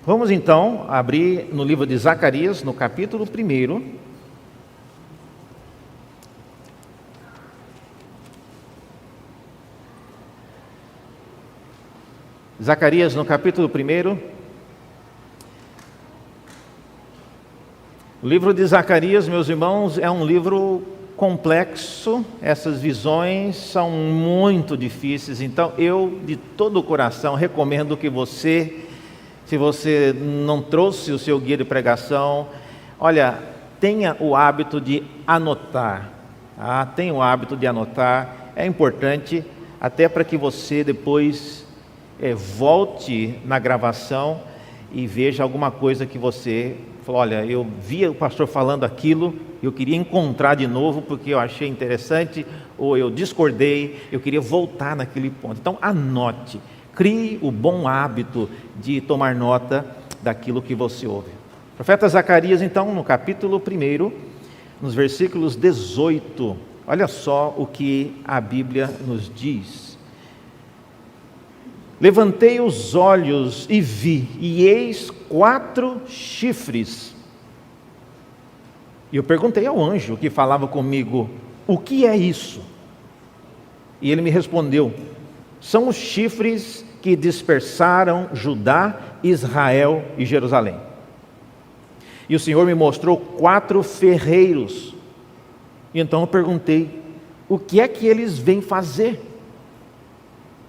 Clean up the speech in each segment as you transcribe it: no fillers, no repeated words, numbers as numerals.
Vamos então abrir no livro de Zacarias, no capítulo 1. Zacarias, no capítulo 1. O livro de Zacarias, meus irmãos, é um livro complexo. Essas visões são muito difíceis. Então, eu, de todo o coração, recomendo que você, se você não trouxe o seu guia de pregação, olha, tenha o hábito de anotar. Tenha o hábito de anotar. É importante, até para que você depois volte na gravação e veja alguma coisa que você falou: olha, eu via o pastor falando aquilo, eu queria encontrar de novo porque eu achei interessante, ou eu discordei, eu queria voltar naquele ponto. Então anote, crie o bom hábito de tomar nota daquilo que você ouve. O profeta Zacarias, então, no capítulo 1, nos versículos 18, olha só o que a Bíblia nos diz. Levantei os olhos e vi, e eis 4 chifres. E eu perguntei ao anjo que falava comigo: o que é isso? E ele me respondeu: são os chifres que dispersaram Judá, Israel e Jerusalém. E o Senhor me mostrou 4 ferreiros. E então eu perguntei: o que é que eles vêm fazer?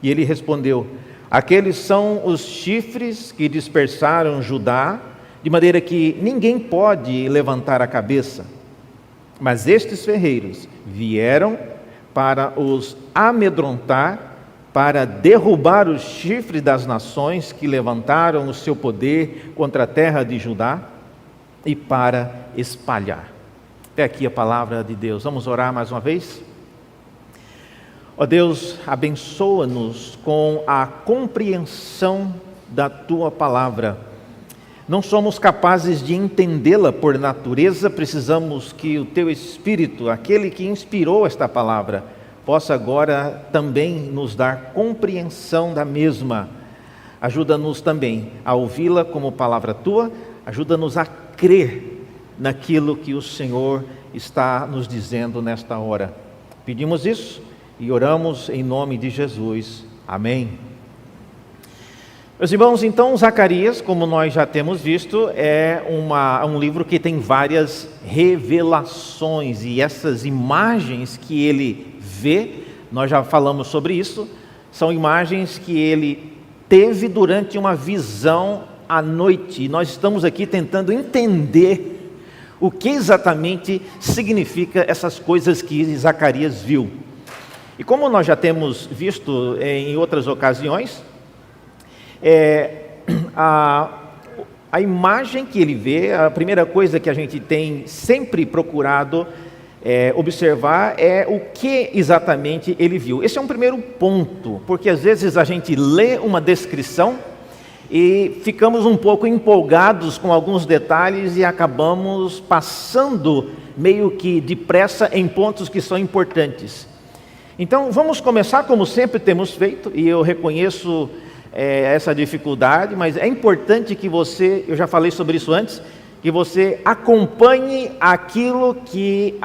E ele respondeu: aqueles são os chifres que dispersaram Judá, de maneira que ninguém pode levantar a cabeça. Mas estes ferreiros vieram para os amedrontar, para derrubar os chifres das nações que levantaram o seu poder contra a terra de Judá e para espalhar. Até aqui a palavra de Deus. Vamos orar mais uma vez? Ó Deus, abençoa-nos com a compreensão da Tua palavra. Não somos capazes de entendê-la por natureza, precisamos que o Teu Espírito, aquele que inspirou esta palavra, possa agora também nos dar compreensão da mesma. Ajuda-nos também a ouvi-la como palavra Tua, ajuda-nos a crer naquilo que o Senhor está nos dizendo nesta hora. Pedimos isso e oramos em nome de Jesus. Amém. Meus irmãos, então Zacarias, como nós já temos visto, é um livro que tem várias revelações, e essas imagens que ele vê, nós já falamos sobre isso, são imagens que ele teve durante uma visão à noite, e nós estamos aqui tentando entender o que exatamente significa essas coisas que Zacarias viu. E como nós já temos visto em outras ocasiões, a imagem que ele vê, a primeira coisa que a gente tem sempre procurado observar é o que exatamente ele viu. Esse é um primeiro ponto, porque às vezes a gente lê uma descrição e ficamos um pouco empolgados com alguns detalhes e acabamos passando meio que depressa em pontos que são importantes. Então vamos começar como sempre temos feito, e eu reconheço essa dificuldade, mas é importante que você, eu já falei sobre isso antes, que você acompanhe aquilo que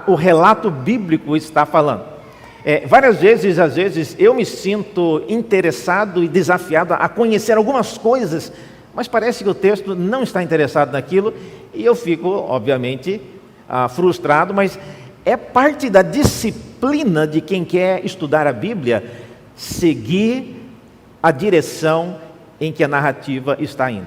o relato bíblico está falando. Várias vezes, às vezes, eu me sinto interessado e desafiado a conhecer algumas coisas, mas parece que o texto não está interessado naquilo, e eu fico, obviamente, frustrado, mas é parte da disciplina de quem quer estudar a Bíblia, seguir a direção em que a narrativa está indo.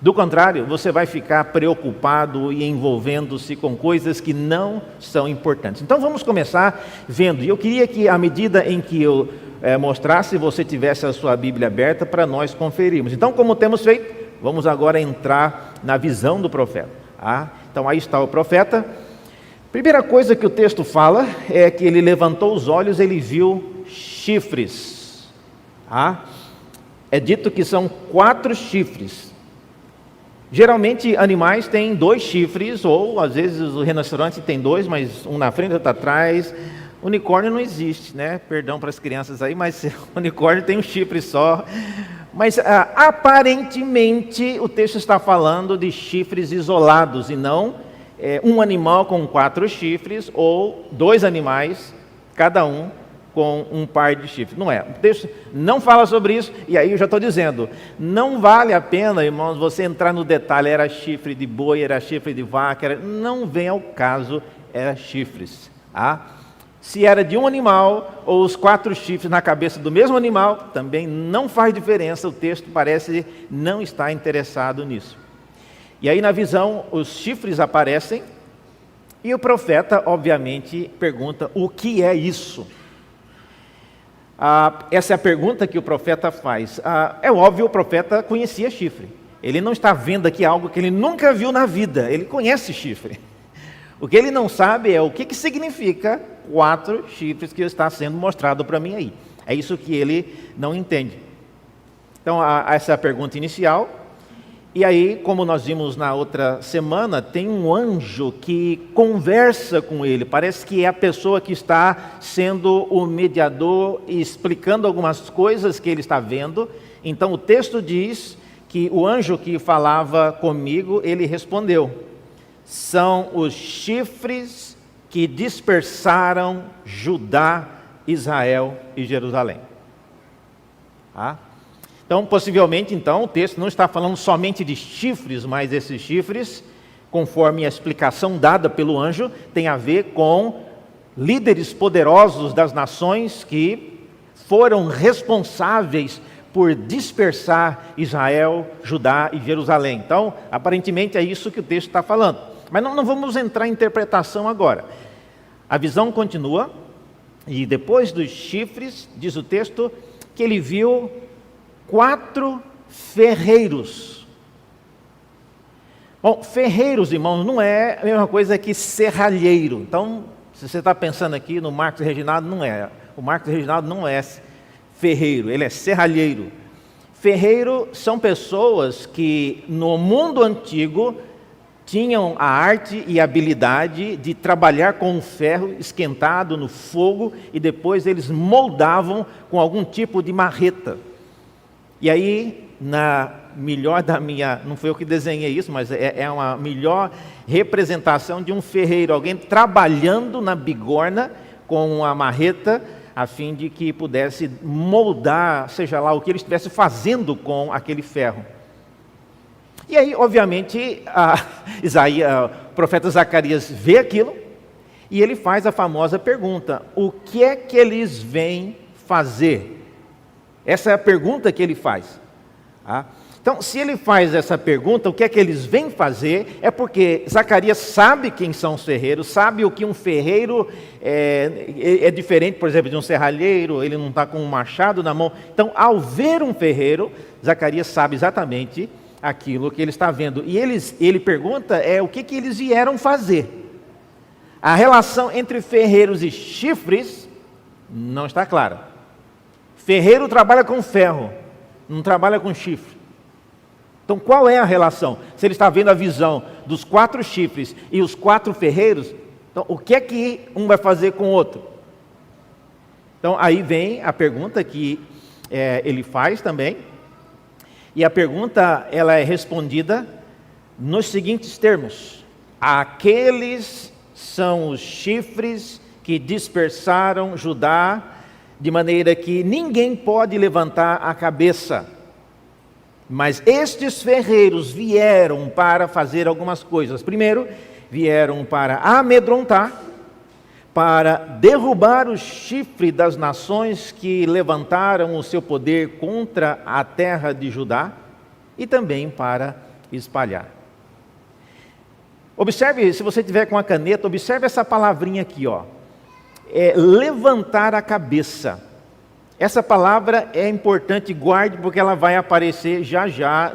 Do contrário, você vai ficar preocupado e envolvendo-se com coisas que não são importantes. Então vamos começar vendo, e eu queria que à medida em que eu mostrasse, você tivesse a sua Bíblia aberta para nós conferirmos. Então, como temos feito, vamos agora entrar na visão do profeta. Então aí está o profeta. Primeira coisa que o texto fala é que ele levantou os olhos, ele viu chifres. É dito que são 4 chifres. Geralmente animais têm 2 chifres, ou às vezes o rinoceronte tem 2, mas um na frente e outro atrás. Unicórnio não existe, né? Perdão para as crianças aí, mas o unicórnio tem um chifre só. Mas aparentemente o texto está falando de chifres isolados e não um animal com 4 chifres ou 2 animais, cada um com um par de chifres. Não é. O texto não fala sobre isso, e aí eu já estou dizendo, não vale a pena, irmãos, você entrar no detalhe, era chifre de boi, era chifre de vaca, não vem ao caso, era chifres. Se era de um animal ou os 4 chifres na cabeça do mesmo animal, também não faz diferença, o texto parece não estar interessado nisso. E aí na visão, os chifres aparecem, e o profeta, obviamente, pergunta, o que é isso? Essa é a pergunta que o profeta faz. É óbvio, o profeta conhecia chifre. Ele não está vendo aqui algo que ele nunca viu na vida. Ele conhece chifre. O que ele não sabe é o que significa 4 chifres que está sendo mostrado para mim aí. É isso que ele não entende. Então, essa é a pergunta inicial. E aí, como nós vimos na outra semana, tem um anjo que conversa com ele. Parece que é a pessoa que está sendo o mediador e explicando algumas coisas que ele está vendo. Então, o texto diz que o anjo que falava comigo, ele respondeu: são os chifres que dispersaram Judá, Israel e Jerusalém. Então, possivelmente, o texto não está falando somente de chifres, mas esses chifres, conforme a explicação dada pelo anjo, tem a ver com líderes poderosos das nações que foram responsáveis por dispersar Israel, Judá e Jerusalém. Então, aparentemente é isso que o texto está falando. Mas não vamos entrar em interpretação agora. A visão continua, e depois dos chifres, diz o texto, que ele viu 4 ferreiros. Bom, ferreiros, irmãos, não é a mesma coisa que serralheiro. Então, se você está pensando aqui no Marcos Reginaldo, não é. O Marcos Reginaldo não é ferreiro, ele é serralheiro. Ferreiro são pessoas que no mundo antigo tinham a arte e a habilidade de trabalhar com o ferro esquentado no fogo e depois eles moldavam com algum tipo de marreta. E aí, na melhor da minha, não foi eu que desenhei isso, mas é uma melhor representação de um ferreiro, alguém trabalhando na bigorna com uma marreta, a fim de que pudesse moldar, seja lá o que ele estivesse fazendo com aquele ferro. E aí, obviamente, o profeta Zacarias vê aquilo, e ele faz a famosa pergunta: o que é que eles vêm fazer? Essa é a pergunta que ele faz. Então, se ele faz essa pergunta, o que é que eles vêm fazer? É porque Zacarias sabe quem são os ferreiros, sabe o que um ferreiro é diferente, por exemplo, de um serralheiro, ele não está com um machado na mão. Então, ao ver um ferreiro, Zacarias sabe exatamente aquilo que ele está vendo. E ele pergunta o que eles vieram fazer. A relação entre ferreiros e chifres não está clara. Ferreiro trabalha com ferro, não trabalha com chifre. Então, qual é a relação? Se ele está vendo a visão dos 4 chifres e os 4 ferreiros, então, o que é que um vai fazer com o outro? Então, aí vem a pergunta que ele faz também. E a pergunta, ela é respondida nos seguintes termos: aqueles são os chifres que dispersaram Judá, de maneira que ninguém pode levantar a cabeça. Mas estes ferreiros vieram para fazer algumas coisas. Primeiro, vieram para amedrontar, para derrubar o chifre das nações que levantaram o seu poder contra a terra de Judá, e também para espalhar. Observe, se você tiver com a caneta, observe essa palavrinha aqui, levantar a cabeça. Essa palavra é importante, guarde, porque ela vai aparecer já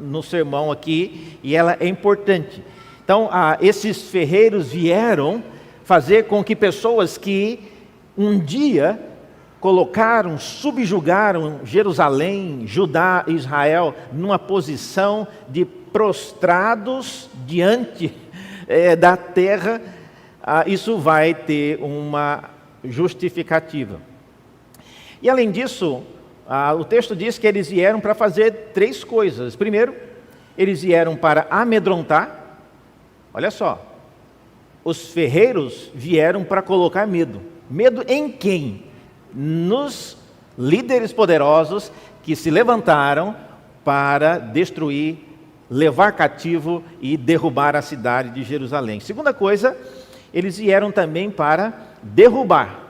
no sermão aqui, e ela é importante. Então, esses ferreiros vieram fazer com que pessoas que um dia subjugaram Jerusalém, Judá e Israel numa posição de prostrados diante da terra, isso vai ter uma justificativa. E além disso, o texto diz que eles vieram para fazer 3 coisas. Primeiro, eles vieram para amedrontar. Olha só, os ferreiros vieram para colocar medo. Medo em quem? Nos líderes poderosos que se levantaram para destruir, levar cativo e derrubar a cidade de Jerusalém. Segunda coisa, eles vieram também para derrubar.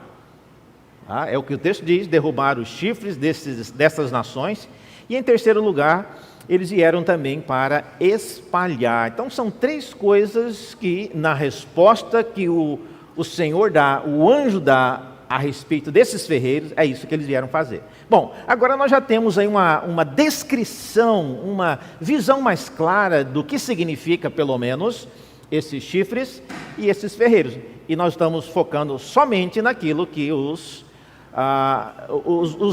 É o que o texto diz, derrubar os chifres dessas nações. E em terceiro lugar, eles vieram também para espalhar. Então são 3 coisas que, na resposta que o Senhor dá, o anjo dá a respeito desses ferreiros, é isso que eles vieram fazer. Bom, agora nós já temos aí uma descrição, uma visão mais clara do que significa, pelo menos, esses chifres e esses ferreiros. E nós estamos focando somente naquilo que os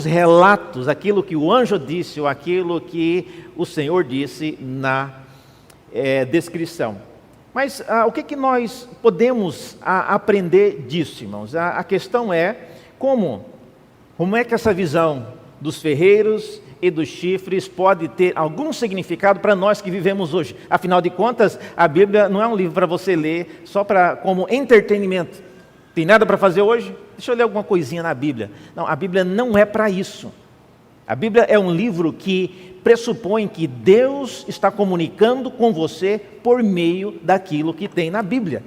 relatos, aquilo que o anjo disse, ou aquilo que o Senhor disse na descrição. Mas o que nós podemos aprender disso, irmãos? A questão é como é que essa visão dos ferreiros e dos chifres pode ter algum significado para nós que vivemos hoje. Afinal de contas, a Bíblia não é um livro para você ler só como entretenimento. Tem nada para fazer hoje? Deixa eu ler alguma coisinha na Bíblia. Não, a Bíblia não é para isso. A Bíblia é um livro que pressupõe que Deus está comunicando com você por meio daquilo que tem na Bíblia.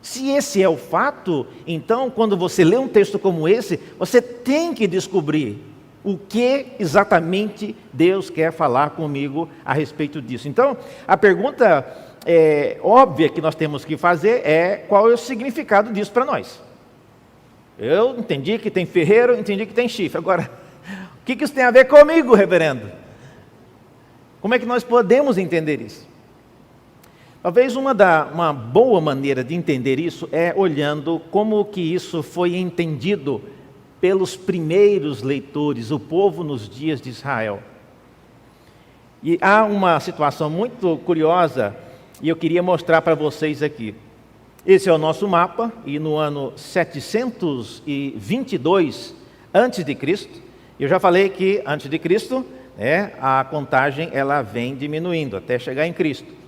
Se esse é o fato, então quando você lê um texto como esse, você tem que descobrir o que exatamente Deus quer falar comigo a respeito disso. Então, a pergunta óbvia que nós temos que fazer é: qual é o significado disso para nós? Eu entendi que tem ferreiro, entendi que tem chifre. Agora, o que isso tem a ver comigo, reverendo? Como é que nós podemos entender isso? Talvez uma boa maneira de entender isso é olhando como que isso foi entendido pelos primeiros leitores, o povo nos dias de Israel. E há uma situação muito curiosa e eu queria mostrar para vocês aqui. Esse é o nosso mapa, e no ano 722 a.C., eu já falei que antes de Cristo, a contagem ela vem diminuindo até chegar em Cristo.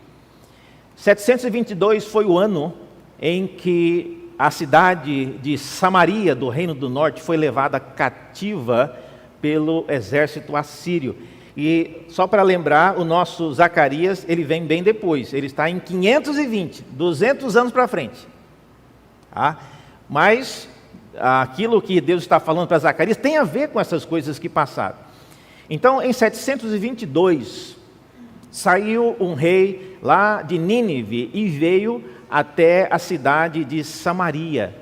722 foi o ano em que a cidade de Samaria, do Reino do Norte, foi levada cativa pelo exército assírio. E só para lembrar, o nosso Zacarias, ele vem bem depois, ele está em 520, 200 anos para frente. Mas aquilo que Deus está falando para Zacarias tem a ver com essas coisas que passaram. Então, em 722, saiu um rei lá de Nínive e veio até a cidade de Samaria.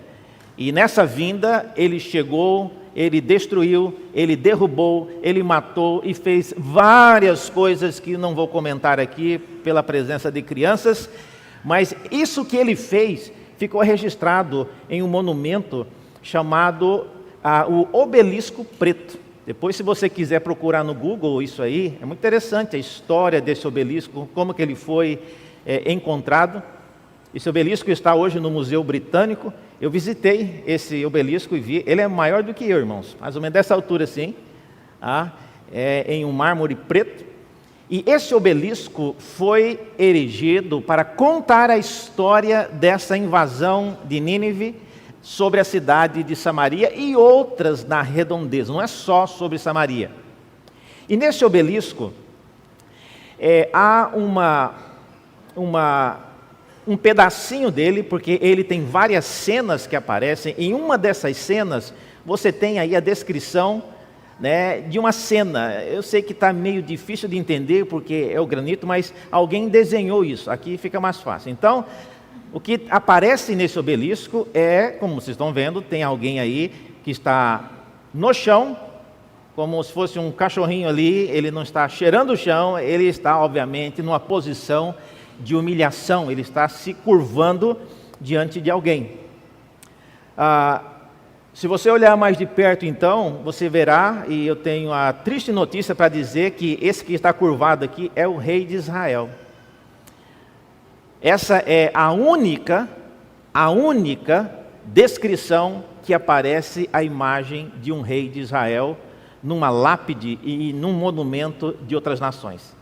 E nessa vinda, ele chegou, ele destruiu, ele derrubou, ele matou e fez várias coisas que não vou comentar aqui pela presença de crianças, mas isso que ele fez ficou registrado em um monumento chamado o Obelisco Preto. Depois, se você quiser procurar no Google isso aí, é muito interessante a história desse obelisco, como que ele foi encontrado. Esse obelisco está hoje no Museu Britânico. Eu visitei esse obelisco e vi, ele é maior do que eu, irmãos, mais ou menos dessa altura assim, em um mármore preto. E esse obelisco foi erigido para contar a história dessa invasão de Nínive sobre a cidade de Samaria e outras na redondeza, não é só sobre Samaria. E nesse obelisco há um pedacinho dele, porque ele tem várias cenas que aparecem. Em uma dessas cenas, você tem aí a descrição, de uma cena. Eu sei que está meio difícil de entender, porque é o granito, mas alguém desenhou isso, aqui fica mais fácil. Então, o que aparece nesse obelisco como vocês estão vendo, tem alguém aí que está no chão, como se fosse um cachorrinho ali, ele não está cheirando o chão, ele está, obviamente, numa posição de humilhação, ele está se curvando diante de alguém. Se você olhar mais de perto, então, você verá, e eu tenho a triste notícia para dizer que esse que está curvado aqui é o rei de Israel. Essa é a única descrição que aparece a imagem de um rei de Israel numa lápide e num monumento de outras nações.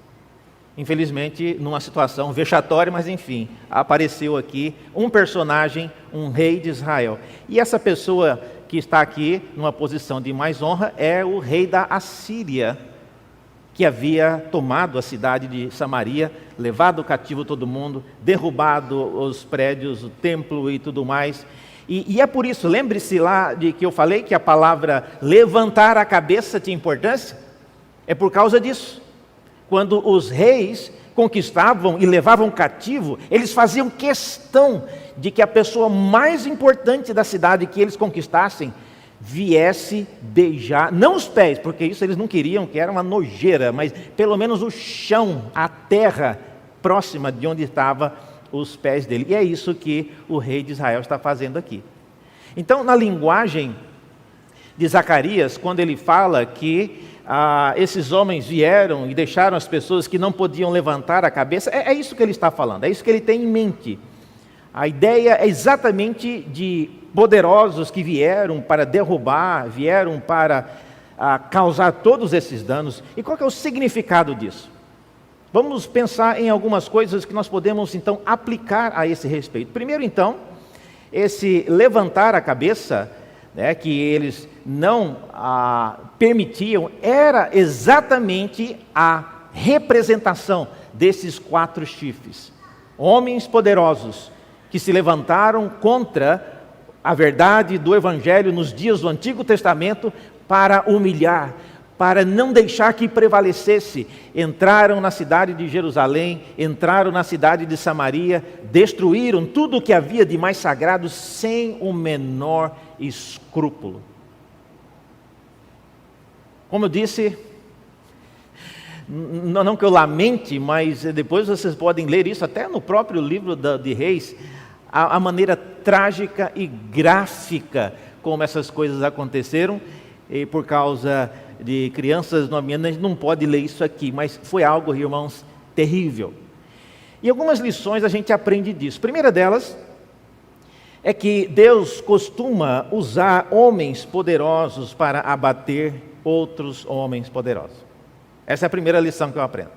Infelizmente, numa situação vexatória, mas enfim, apareceu aqui um personagem, um rei de Israel. E essa pessoa que está aqui, numa posição de mais honra, é o rei da Assíria, que havia tomado a cidade de Samaria, levado cativo todo mundo, derrubado os prédios, o templo e tudo mais. E é por isso, lembre-se lá de que eu falei que a palavra levantar a cabeça tinha importância? É por causa disso. Quando os reis conquistavam e levavam cativo, eles faziam questão de que a pessoa mais importante da cidade que eles conquistassem viesse beijar, não os pés, porque isso eles não queriam, que era uma nojeira, mas pelo menos o chão, a terra próxima de onde estavam os pés dele. E é isso que o rei de Israel está fazendo aqui. Então, na linguagem de Zacarias, quando ele fala que esses homens vieram e deixaram as pessoas que não podiam levantar a cabeça, é isso que ele está falando, é isso que ele tem em mente. A ideia é exatamente de poderosos que vieram para derrubar, vieram para causar todos esses danos. E qual que é o significado disso? Vamos pensar em algumas coisas que nós podemos então aplicar a esse respeito. Primeiro então, esse levantar a cabeça, que eles não permitiam, era exatamente a representação desses 4 chifres. Homens poderosos que se levantaram contra a verdade do Evangelho nos dias do Antigo Testamento para humilhar, para não deixar que prevalecesse. Entraram na cidade de Jerusalém, entraram na cidade de Samaria, destruíram tudo o que havia de mais sagrado sem o menor escrúpulo. Como eu disse, não que eu lamente, mas depois vocês podem ler isso até no próprio livro de Reis, a maneira trágica e gráfica como essas coisas aconteceram, e por causa de crianças nomeadas, a gente não pode ler isso aqui, mas foi algo, irmãos, terrível. E algumas lições a gente aprende disso. A primeira delas é que Deus costuma usar homens poderosos para abater outros homens poderosos. Essa é a primeira lição que eu aprendo.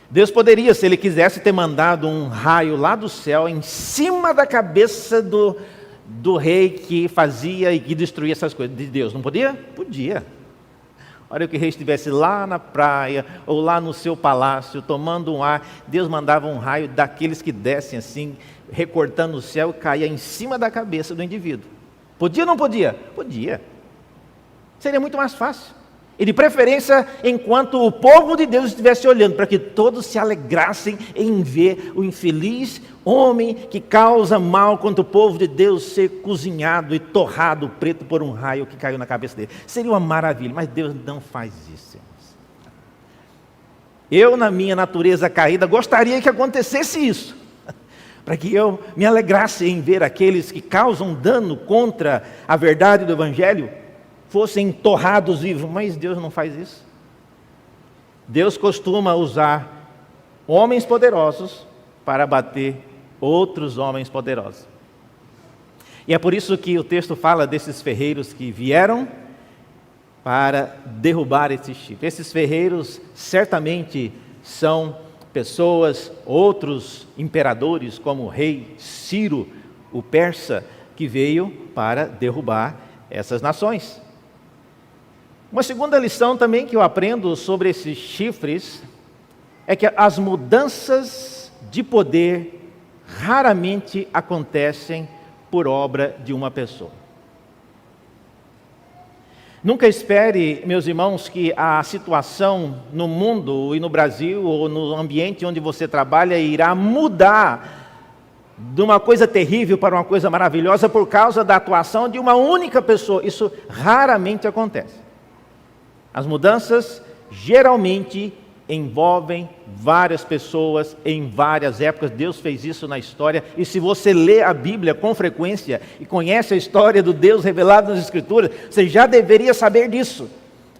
Deus poderia, se Ele quisesse, ter mandado um raio lá do céu em cima da cabeça do rei que fazia e que destruía essas coisas. De Deus, não podia? Podia. A hora que o rei estivesse lá na praia ou lá no seu palácio tomando um ar, Deus mandava um raio daqueles que descem assim, recortando o céu, e caía em cima da cabeça do indivíduo. Podia ou não podia? Podia. Seria muito mais fácil. E de preferência, enquanto o povo de Deus estivesse olhando, para que todos se alegrassem em ver o infeliz homem que causa mal contra o povo de Deus ser cozinhado e torrado preto por um raio que caiu na cabeça dele. Seria uma maravilha, mas Deus não faz isso. Eu, na minha natureza caída, gostaria que acontecesse isso, para que eu me alegrasse em ver aqueles que causam dano contra a verdade do Evangelho fossem torrados vivos, mas Deus não faz isso. Deus costuma usar homens poderosos para bater outros homens poderosos. E é por isso que o texto fala desses ferreiros que vieram para derrubar esse chifre. Esses ferreiros certamente são pessoas, outros imperadores, como o rei Ciro, o persa, que veio para derrubar essas nações. Uma segunda lição também que eu aprendo sobre esses chifres é que as mudanças de poder raramente acontecem por obra de uma pessoa. Nunca espere, meus irmãos, que a situação no mundo e no Brasil ou no ambiente onde você trabalha irá mudar de uma coisa terrível para uma coisa maravilhosa por causa da atuação de uma única pessoa. Isso raramente acontece. As mudanças geralmente envolvem várias pessoas em várias épocas. Deus fez isso na história. E se você lê a Bíblia com frequência e conhece a história do Deus revelado nas Escrituras, você já deveria saber disso.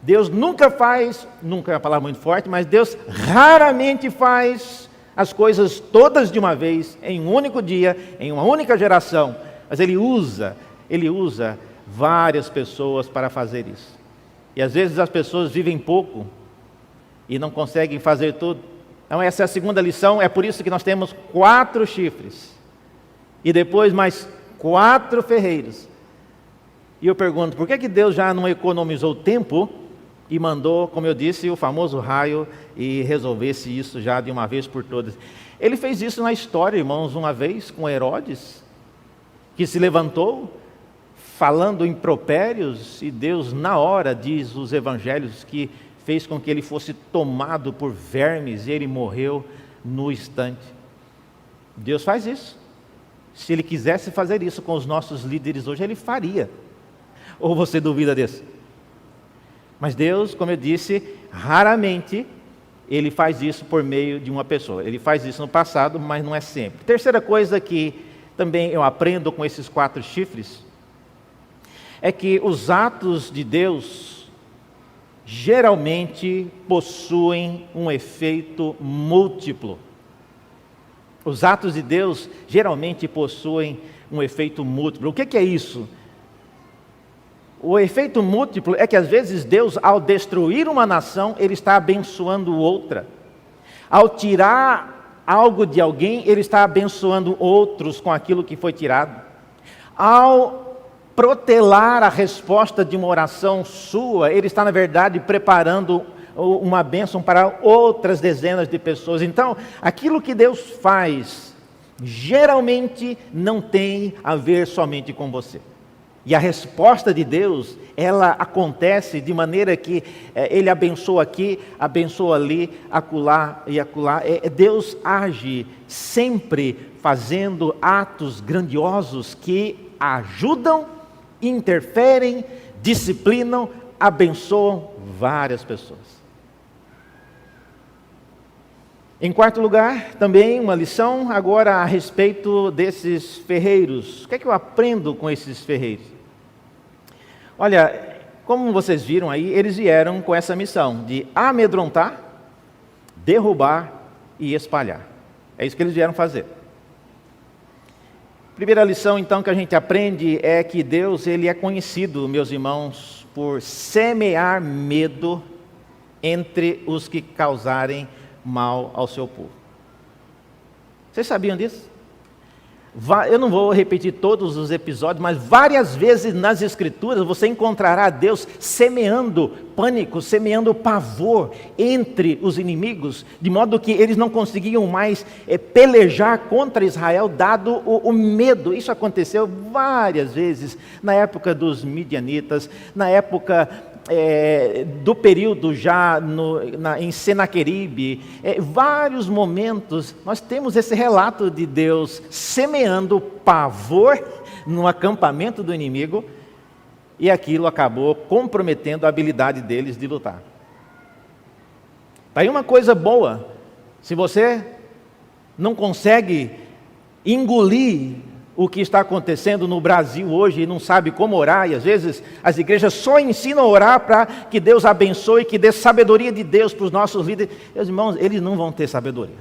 Deus nunca faz, nunca é uma palavra muito forte, mas Deus raramente faz as coisas todas de uma vez, em um único dia, em uma única geração. Mas Ele usa várias pessoas para fazer isso. E às vezes as pessoas vivem pouco e não conseguem fazer tudo. Então essa é a segunda lição, é por isso que nós temos 4 chifres. E depois mais 4 ferreiros. E eu pergunto, por que Deus já não economizou tempo e mandou, como eu disse, o famoso raio e resolvesse isso já de uma vez por todas? Ele fez isso na história, irmãos, uma vez com Herodes, que se levantou falando impropérios, e Deus na hora, diz os evangelhos, que fez com que ele fosse tomado por vermes e ele morreu no instante. Deus faz isso. Se ele quisesse fazer isso com os nossos líderes hoje, ele faria. Ou você duvida disso? Mas Deus, como eu disse, raramente ele faz isso por meio de uma pessoa. Ele faz isso no passado, mas não é sempre. Terceira coisa que também eu aprendo com esses 4 chifres, é que os atos de Deus geralmente possuem um efeito múltiplo. Os atos de Deus geralmente possuem um efeito múltiplo. O que é isso? O efeito múltiplo é que às vezes Deus, ao destruir uma nação, Ele está abençoando outra. Ao tirar algo de alguém, Ele está abençoando outros com aquilo que foi tirado. Ao protelar a resposta de uma oração sua, Ele está, na verdade, preparando uma bênção para outras dezenas de pessoas. Então, aquilo que Deus faz, geralmente não tem a ver somente com você. E a resposta de Deus, ela acontece de maneira que Ele abençoa aqui, abençoa ali, acolá e acolá. Deus age sempre fazendo atos grandiosos que ajudam, interferem, disciplinam, abençoam várias pessoas. Em quarto lugar, também uma lição agora a respeito desses ferreiros. O que é que eu aprendo com esses ferreiros? Olha, como vocês viram aí, eles vieram com essa missão de amedrontar, derrubar e espalhar. É isso que eles vieram fazer. Primeira lição, então, que a gente aprende é que Deus, Ele é conhecido, meus irmãos, por semear medo entre os que causarem mal ao seu povo. Vocês sabiam disso? Eu não vou repetir todos os episódios, mas várias vezes nas Escrituras você encontrará Deus semeando pânico, semeando pavor entre os inimigos, de modo que eles não conseguiam mais pelejar contra Israel, dado o medo. Isso aconteceu várias vezes na época dos midianitas, na época do período já em Senaqueribe, vários momentos, nós temos esse relato de Deus semeando pavor no acampamento do inimigo, e aquilo acabou comprometendo a habilidade deles de lutar. Está aí uma coisa boa, se você não consegue engolir o que está acontecendo no Brasil hoje e não sabe como orar, e às vezes as igrejas só ensinam a orar para que Deus abençoe, que dê sabedoria de Deus para os nossos líderes. Meus irmãos, eles não vão ter sabedoria.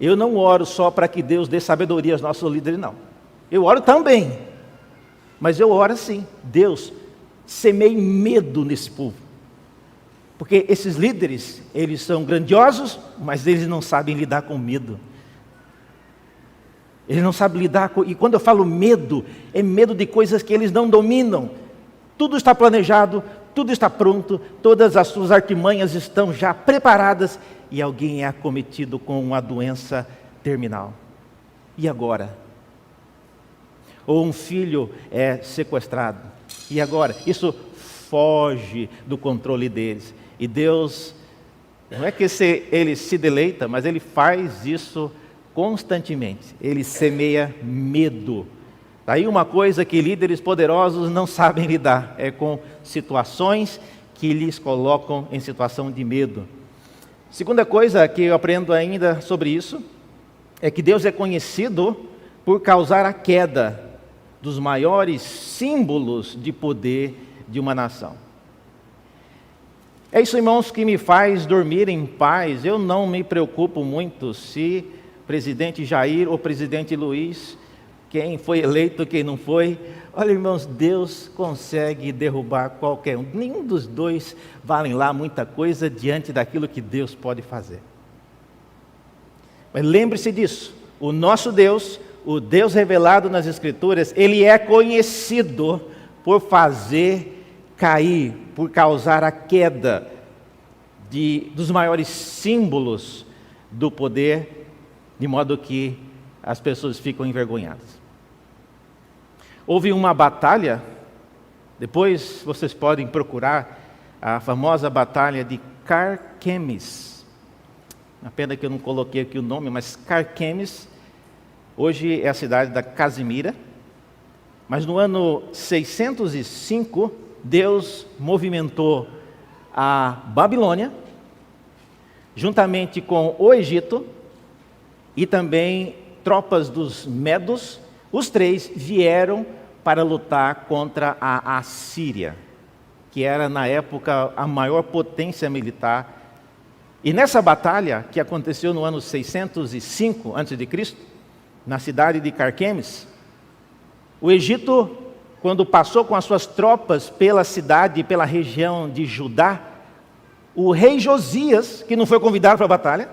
Eu não oro só para que Deus dê sabedoria aos nossos líderes, não. Eu oro também, mas eu oro assim: Deus, semeie medo nesse povo. Porque esses líderes, eles são grandiosos, mas eles não sabem lidar com medo. Eles não sabem lidar com... E quando eu falo medo, é medo de coisas que eles não dominam. Tudo está planejado, tudo está pronto, todas as suas artimanhas estão já preparadas, e alguém é acometido com uma doença terminal. E agora? Ou um filho é sequestrado. E agora? Isso foge do controle deles. E Deus, não é que Ele se deleita, mas Ele faz isso constantemente. Ele semeia medo. Daí uma coisa que líderes poderosos não sabem lidar, é com situações que lhes colocam em situação de medo. Segunda coisa que eu aprendo ainda sobre isso, é que Deus é conhecido por causar a queda dos maiores símbolos de poder de uma nação. É isso, irmãos, que me faz dormir em paz. Eu não me preocupo muito se presidente Jair ou presidente Luiz quem foi eleito, quem não foi. Olha, irmãos, Deus consegue derrubar qualquer um. Nenhum dos dois valem lá muita coisa diante daquilo que Deus pode fazer. Mas lembre-se disso, o nosso Deus, o Deus revelado nas Escrituras, Ele é conhecido por fazer cair, por causar a queda dos maiores símbolos do poder, de modo que as pessoas ficam envergonhadas. Houve uma batalha, depois vocês podem procurar a famosa batalha de Carquemis. A pena que eu não coloquei aqui o nome, mas Carquemis, hoje é a cidade da Casimira. Mas no ano 605, Deus movimentou a Babilônia, juntamente com o Egito, e também tropas dos Medos. Os três vieram para lutar contra a Assíria, que era na época a maior potência militar. E nessa batalha, que aconteceu no ano 605 a.C., na cidade de Carquemis, o Egito, quando passou com as suas tropas pela cidade e pela região de Judá, o rei Josias, que não foi convidado para a batalha,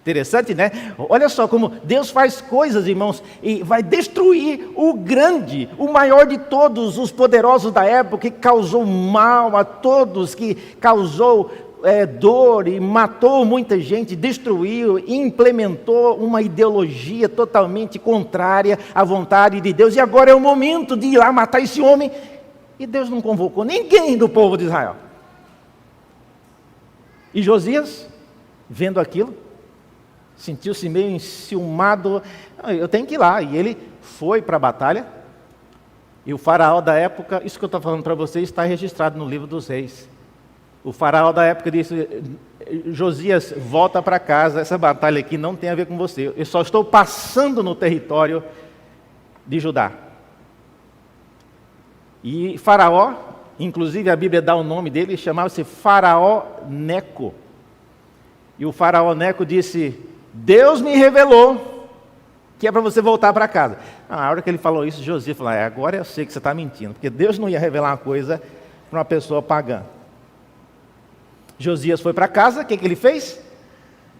interessante, né? Olha só como Deus faz coisas, irmãos, e vai destruir o grande, o maior de todos os poderosos da época, que causou mal a todos, que causou dor e matou muita gente, destruiu e implementou uma ideologia totalmente contrária à vontade de Deus. E agora é o momento de ir lá matar esse homem. E Deus não convocou ninguém do povo de Israel. E Josias, vendo aquilo, sentiu-se meio enciumado. Eu tenho que ir lá. E ele foi para a batalha. E o faraó da época, isso que eu estou falando para vocês, está registrado no livro dos reis. O faraó da época disse: Josias, volta para casa, essa batalha aqui não tem a ver com você. Eu só estou passando no território de Judá. E faraó, inclusive a Bíblia dá o nome dele, chamava-se Faraó Neco. E o faraó Neco disse: Deus me revelou que é para você voltar para casa. Na hora que ele falou isso, Josias falou: agora eu sei que você está mentindo, porque Deus não ia revelar uma coisa para uma pessoa pagã. Josias foi para casa, o que ele fez?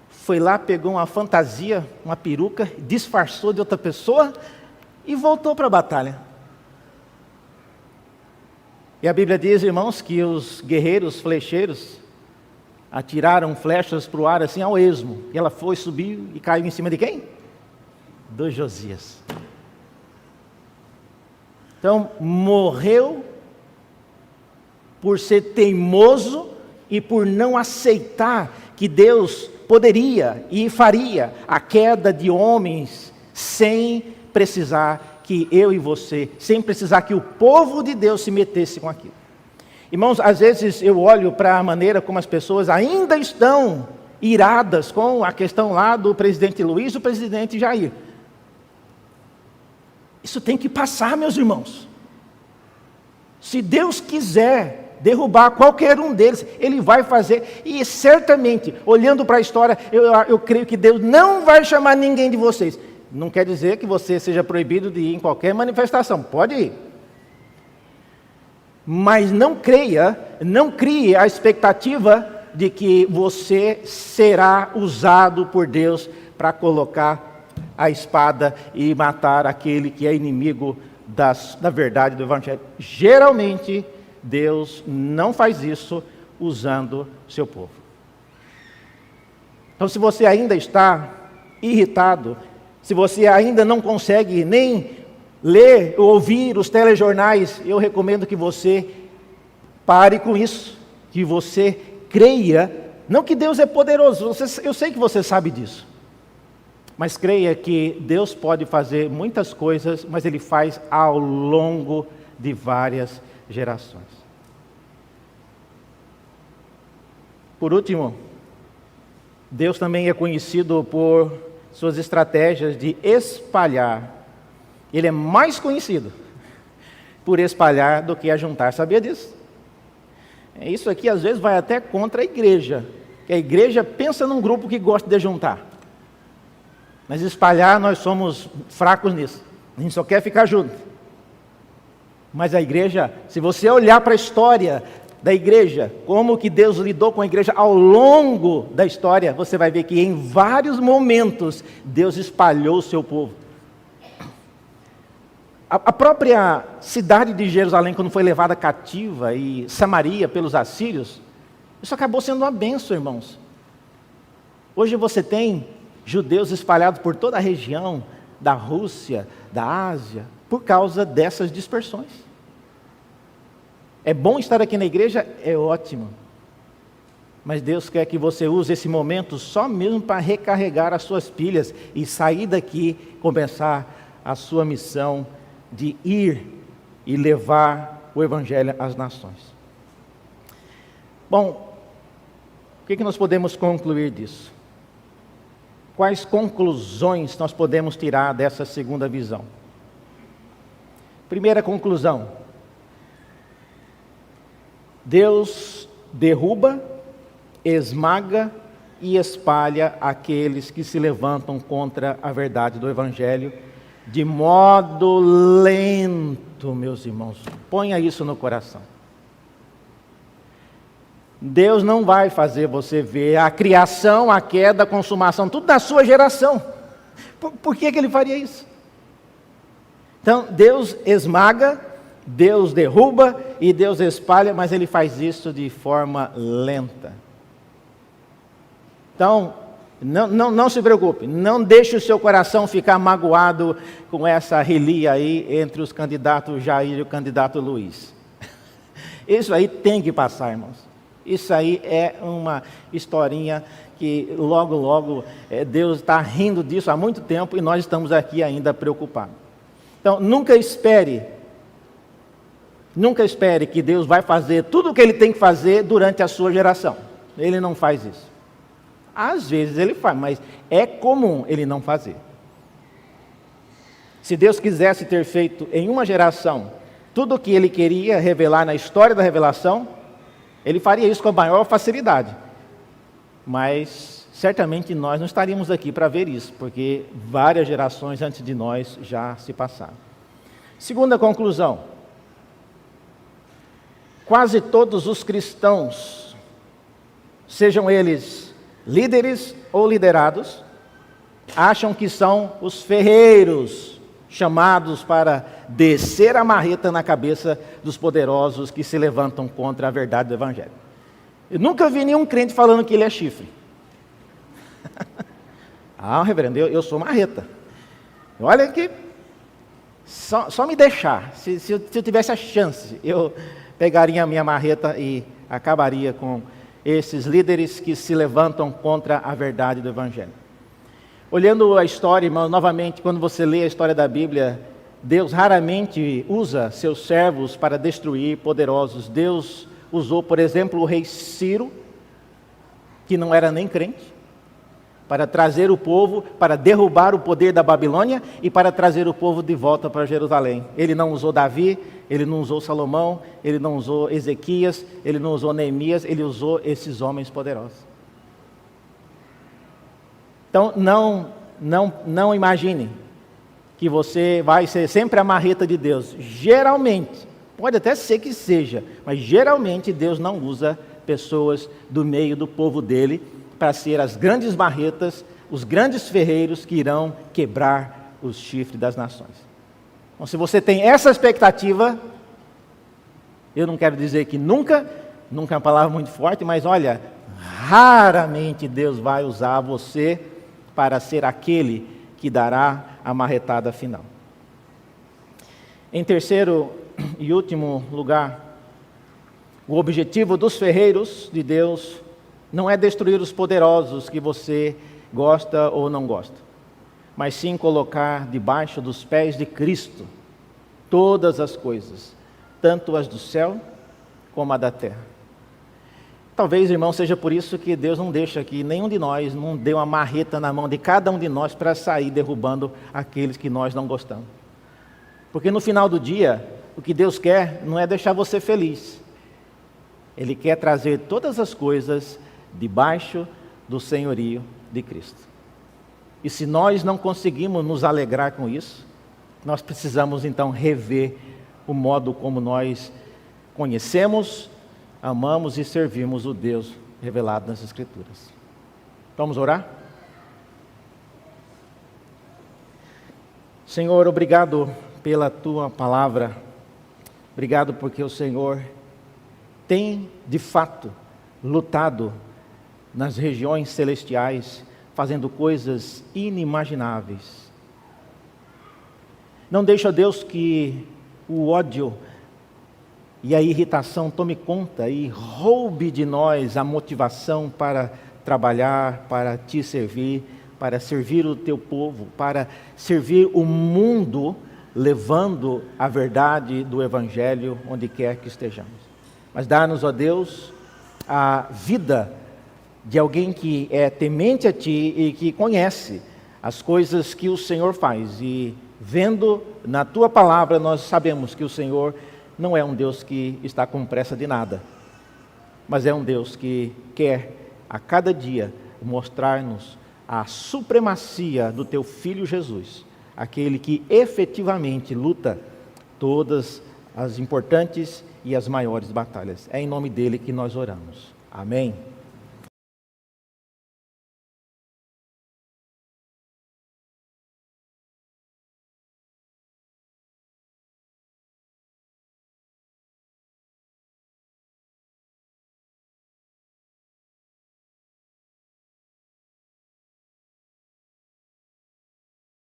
Foi lá, pegou uma fantasia, uma peruca, disfarçou de outra pessoa e voltou para a batalha. E a Bíblia diz, irmãos, que os guerreiros flecheiros atiraram flechas para o ar assim ao esmo. E ela foi, subiu e caiu em cima de quem? Do Josias. Então, morreu por ser teimoso e por não aceitar que Deus poderia e faria a queda de homens sem precisar que eu e você, sem precisar que o povo de Deus se metesse com aquilo. Irmãos, às vezes eu olho para a maneira como as pessoas ainda estão iradas com a questão lá do presidente Luiz e do presidente Jair. Isso tem que passar, meus irmãos. Se Deus quiser derrubar qualquer um deles, Ele vai fazer. E certamente, olhando para a história, eu creio que Deus não vai chamar ninguém de vocês. Não quer dizer que você seja proibido de ir em qualquer manifestação. Pode ir. Mas não crie a expectativa de que você será usado por Deus para colocar a espada e matar aquele que é inimigo da verdade do Evangelho. Geralmente, Deus não faz isso usando seu povo. Então, se você ainda está irritado, se você ainda não consegue nem ler ou ouvir os telejornais, eu recomendo que você pare com isso, que você creia, não que Deus é poderoso, eu sei que você sabe disso, mas creia que Deus pode fazer muitas coisas, mas Ele faz ao longo de várias gerações. Por último, Deus também é conhecido por suas estratégias de espalhar. Ele é mais conhecido por espalhar do que ajuntar. Sabia disso? Isso aqui às vezes vai até contra a igreja, que a igreja pensa num grupo que gosta de ajuntar. Mas espalhar, nós somos fracos nisso. A gente só quer ficar junto. Mas a igreja, se você olhar para a história da igreja, como que Deus lidou com a igreja ao longo da história, você vai ver que em vários momentos Deus espalhou o seu povo. A própria cidade de Jerusalém, quando foi levada cativa, e Samaria pelos assírios, isso acabou sendo uma bênção, irmãos. Hoje você tem judeus espalhados por toda a região da Rússia, da Ásia, por causa dessas dispersões. É bom estar aqui na igreja? É ótimo. Mas Deus quer que você use esse momento só mesmo para recarregar as suas pilhas e sair daqui, começar a sua missão de ir e levar o Evangelho às nações. Bom, o que nós podemos concluir disso? Quais conclusões nós podemos tirar dessa segunda visão? Primeira conclusão: Deus derruba, esmaga e espalha aqueles que se levantam contra a verdade do Evangelho de modo lento, meus irmãos. Ponha isso no coração. Deus não vai fazer você ver a criação, a queda, a consumação, tudo da sua geração. Por que Ele faria isso? Então, Deus esmaga, Deus derruba e Deus espalha, mas Ele faz isso de forma lenta. Então, não se preocupe, não deixe o seu coração ficar magoado com essa relia aí entre os candidatos Jair e o candidato Luiz. Isso aí tem que passar, irmãos. Isso aí é uma historinha que logo Deus está rindo disso há muito tempo e nós estamos aqui ainda preocupados. Então, nunca espere que Deus vai fazer tudo o que Ele tem que fazer durante a sua geração. Ele não faz isso. Às vezes Ele faz, mas é comum Ele não fazer. Se Deus quisesse ter feito em uma geração tudo o que Ele queria revelar na história da revelação, Ele faria isso com a maior facilidade. Mas certamente nós não estaríamos aqui para ver isso, porque várias gerações antes de nós já se passaram. Segunda conclusão: quase todos os cristãos, sejam eles líderes ou liderados, acham que são os ferreiros chamados para descer a marreta na cabeça dos poderosos que se levantam contra a verdade do Evangelho. Eu nunca vi nenhum crente falando que ele é chifre. Reverendo, eu sou marreta. Olha que só me deixar. Se eu tivesse a chance, eu pegaria a minha marreta e acabaria com esses líderes que se levantam contra a verdade do Evangelho. Olhando a história, irmãos, novamente, quando você lê a história da Bíblia, Deus raramente usa seus servos para destruir poderosos. Deus usou, por exemplo, o rei Ciro, que não era nem crente, para trazer o povo, para derrubar o poder da Babilônia e para trazer o povo de volta para Jerusalém. Ele não usou Davi, ele não usou Salomão, ele não usou Ezequias, ele não usou Neemias, ele usou esses homens poderosos. Então, não imagine que você vai ser sempre a marreta de Deus. Geralmente, pode até ser que seja, mas geralmente Deus não usa pessoas do meio do povo dele para ser as grandes marretas, os grandes ferreiros que irão quebrar os chifres das nações. Então, se você tem essa expectativa, eu não quero dizer que nunca é uma palavra muito forte, mas olha, raramente Deus vai usar você para ser aquele que dará a marretada final. Em terceiro e último lugar, o objetivo dos ferreiros de Deus não é destruir os poderosos que você gosta ou não gosta, mas sim colocar debaixo dos pés de Cristo todas as coisas, tanto as do céu como a da terra. Talvez, irmão, seja por isso que Deus não deixa que nenhum de nós não dê uma marreta na mão de cada um de nós para sair derrubando aqueles que nós não gostamos. Porque no final do dia, o que Deus quer não é deixar você feliz. Ele quer trazer todas as coisas debaixo do senhorio de Cristo. E se nós não conseguimos nos alegrar com isso, nós precisamos então rever o modo como nós conhecemos, amamos e servimos o Deus revelado nas Escrituras. Vamos orar? Senhor, obrigado pela Tua palavra. Obrigado porque o Senhor tem, de fato, lutado nas regiões celestiais, fazendo coisas inimagináveis. Não deixa, Deus, que o ódio e a irritação tome conta e roube de nós a motivação para trabalhar, para Te servir, para servir o Teu povo, para servir o mundo, levando a verdade do Evangelho onde quer que estejamos. Mas dá-nos, ó Deus, a vida de alguém que é temente a Ti e que conhece as coisas que o Senhor faz. E vendo na Tua palavra, nós sabemos que o Senhor não é um Deus que está com pressa de nada, mas é um Deus que quer a cada dia mostrar-nos a supremacia do Teu Filho Jesus, aquele que efetivamente luta todas as importantes e as maiores batalhas. É em nome dele que nós oramos. Amém.